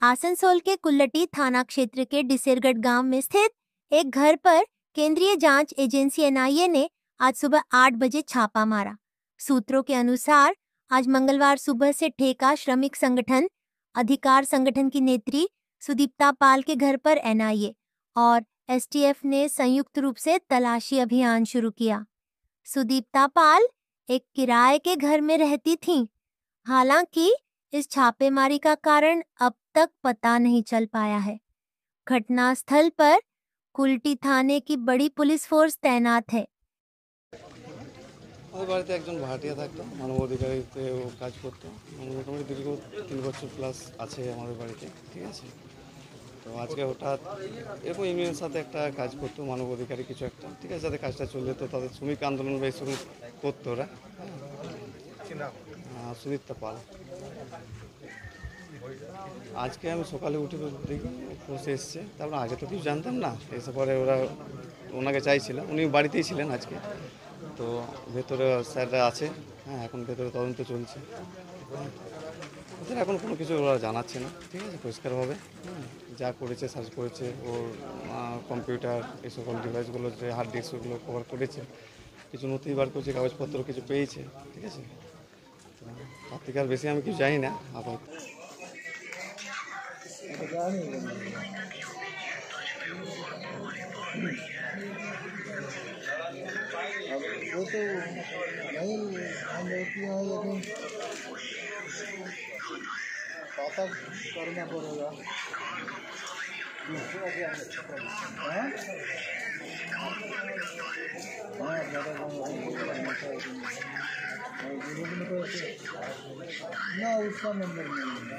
आसनसोल के कुल्लटी थाना क्षेत्र के डिसेरगढ़ गांव में स्थित एक घर पर केंद्रीय जांच एजेंसी एनआईए ने आज सुबह 8 बजे छापा मारा। सूत्रों के अनुसार आज मंगलवार सुबह से ठेका श्रमिक संगठन अधिकार संगठन की नेत्री सुदीप्ता पाल के घर पर एनआईए और एसटीएफ ने संयुक्त रूप से तलाशी अभियान शुरू किया। सुदीप्ता पाल एक किराए के घर में रहती थीं। हालांकि इस छापेमारी का कारण अब तक पता नहीं चल पाया है। घटनास्थल पर कुल्टी थाने की बड़ी पुलिस फोर्स तैनात है। আমাদের বাড়িতে একজন ভাড়াটিয়া থাকতো, মানবাধিকারিতে ও কাজ করতো। মোটামুটি দীর্ঘ 3 বছর প্লাস আছে আমাদের বাড়িতে, ঠিক আছে। তো আজকে হঠাৎ এরকম ইউনিয়নের সাথে একটা কাজ করতো, মানবাধিকারী কিছু একটা, ঠিক আছে, যাতে কাজটা চলে যেত, তাদের শ্রমিক আন্দোলন বা এসব করতো ওরা। সুদীপ্তা পাল। আজকে আমি সকালে উঠে দেখি বসে এসছে, তারপর আগে তো কিছু জানতাম না, এসে পরে ওরা ওনাকে চাইছিল, উনি বাড়িতেই ছিলেন আজকে। তো ভেতরে স্যাররা আছে, হ্যাঁ, এখন ভেতরে তদন্ত চলছে। ওদের এখন কোনো কিছু ওরা জানাচ্ছে না, ঠিক আছে, পরিষ্কারভাবে যা করেছে সার্চ করেছে, ওর কম্পিউটার এই সকল ডিভাইসগুলো যে হার্ড ডিস্কগুলো কভার করেছে, কিছু নথি বার করেছে, কাগজপত্র কিছু পেয়েছে, ঠিক আছে। তার থেকে আর বেশি আমি কিছু জানি না আপাতত। वो तो नहीं हम होती हैं, लेकिन पता करना पड़ेगा। ना उसका नंबर नहीं है।